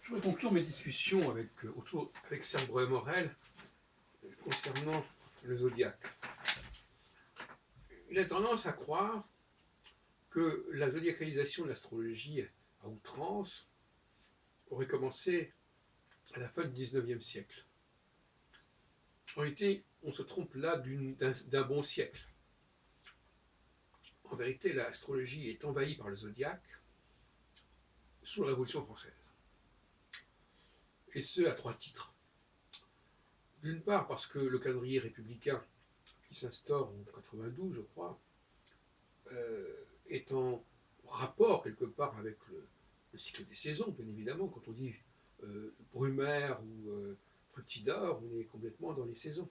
Je vais conclure mes discussions avec Serge Breuil-Morel concernant le zodiaque. Il a tendance à croire que la zodiacalisation de l'astrologie à outrance aurait commencé à la fin du XIXe siècle. En réalité, on se trompe là d'un bon siècle. En vérité, l'astrologie est envahie par le zodiaque sous la Révolution française. Et ce, à 3 titres. D'une part, parce que le calendrier républicain qui s'instaure en 92, je crois, est en rapport quelque part avec le cycle des saisons, bien évidemment. Quand on dit Brumaire ou Fructidor, on est complètement dans les saisons.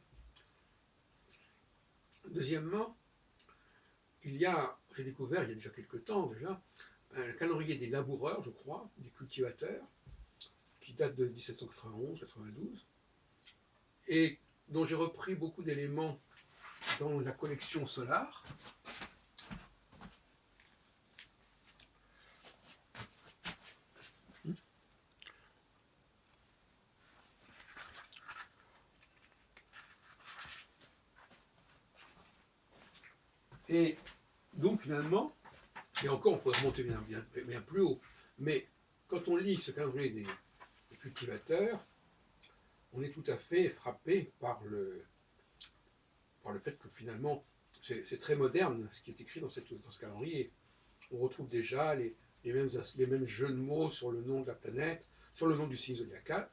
Deuxièmement, j'ai découvert il y a déjà quelques temps déjà, un calendrier des laboureurs, je crois, des cultivateurs, qui date de 1791-92, et dont j'ai repris beaucoup d'éléments dans la collection Solar. Et donc finalement, et encore on pourrait remonter bien plus haut, mais quand on lit ce calendrier des cultivateurs, on est tout à fait frappé par le fait que finalement, c'est très moderne ce qui est écrit dans ce calendrier. On retrouve déjà les mêmes jeux de mots sur le nom de la planète, sur le nom du signe zodiacal.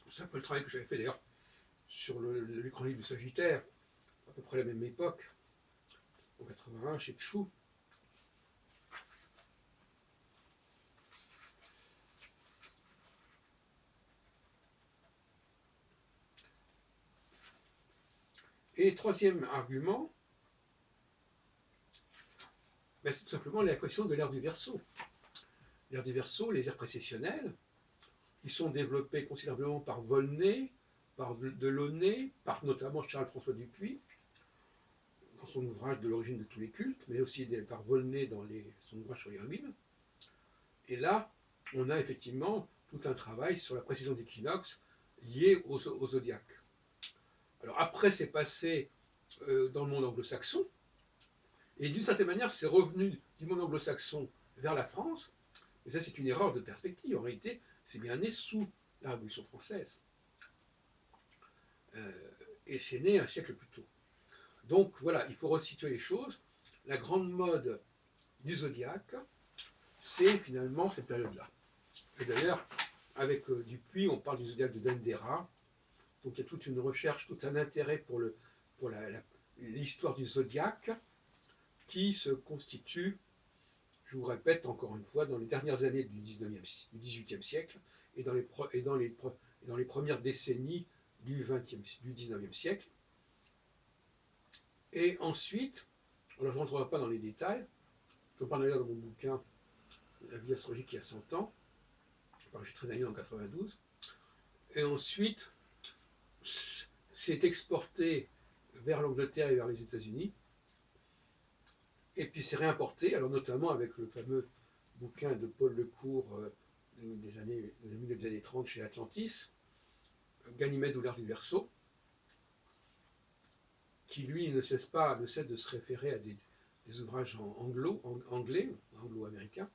C'est un peu le travail que j'avais fait d'ailleurs sur le chronologie du Sagittaire, à peu près la même époque, en 81, chez Tchou. Et troisième argument, c'est tout simplement la question de l'ère du Verseau. L'ère du Verseau, les ères précessionnelles, qui sont développées considérablement par Volney, par Delaunay, par notamment Charles-François Dupuis, dans son ouvrage de l'origine de tous les cultes, mais aussi par Volney dans son ouvrage sur les ruines. Et là, on a effectivement tout un travail sur la précision d'équinoxe liée au zodiaque. Alors après, c'est passé dans le monde anglo-saxon, et d'une certaine manière, c'est revenu du monde anglo-saxon vers la France, et ça, c'est une erreur de perspective. En réalité, c'est bien né sous la Révolution française. Et c'est né un siècle plus tôt. Donc voilà, il faut resituer les choses. La grande mode du zodiaque, c'est finalement cette période-là. Et d'ailleurs, avec Dupuis, on parle du zodiaque de Dendera. Donc il y a toute une recherche, tout un intérêt pour l'histoire du zodiaque qui se constitue, je vous répète encore une fois, dans les dernières années du XVIIIe siècle et dans les premières décennies du XIXe siècle. Et ensuite, alors je ne rentrerai pas dans les détails, je parle d'ailleurs dans mon bouquin La vie astrologique qui a 100 ans, enregistré d'ailleurs en 92, et ensuite c'est exporté vers l'Angleterre et vers les États-Unis, et puis c'est réimporté, alors notamment avec le fameux bouquin de Paul Lecourt des milieu des années 30 chez Atlantis, Ganymède ou l'ère du Verseau, qui lui ne cesse de se référer à des ouvrages anglais, anglo-américains.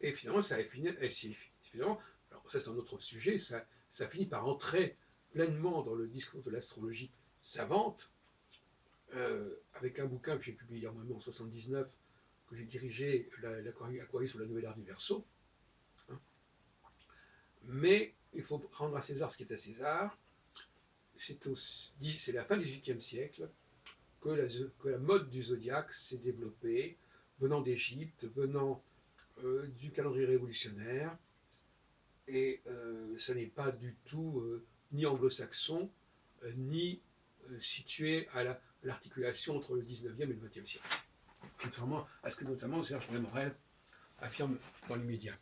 Et finalement, alors ça c'est un autre sujet, ça finit par entrer pleinement dans le discours de l'astrologie savante, avec un bouquin que j'ai publié moi-même en 1979, que j'ai dirigé, l'Aquarius ou la nouvelle ère du Verseau. Mais il faut rendre à César ce qui est à César. C'est la fin du XVIIIe siècle que la mode du zodiaque s'est développée, venant d'Égypte, venant du calendrier révolutionnaire, et ce n'est pas du tout ni anglo-saxon, ni situé à l'articulation entre le 19e et le 20e siècle. Contrairement à ce que notamment Serge Breuil-Morel affirme dans l'immédiat.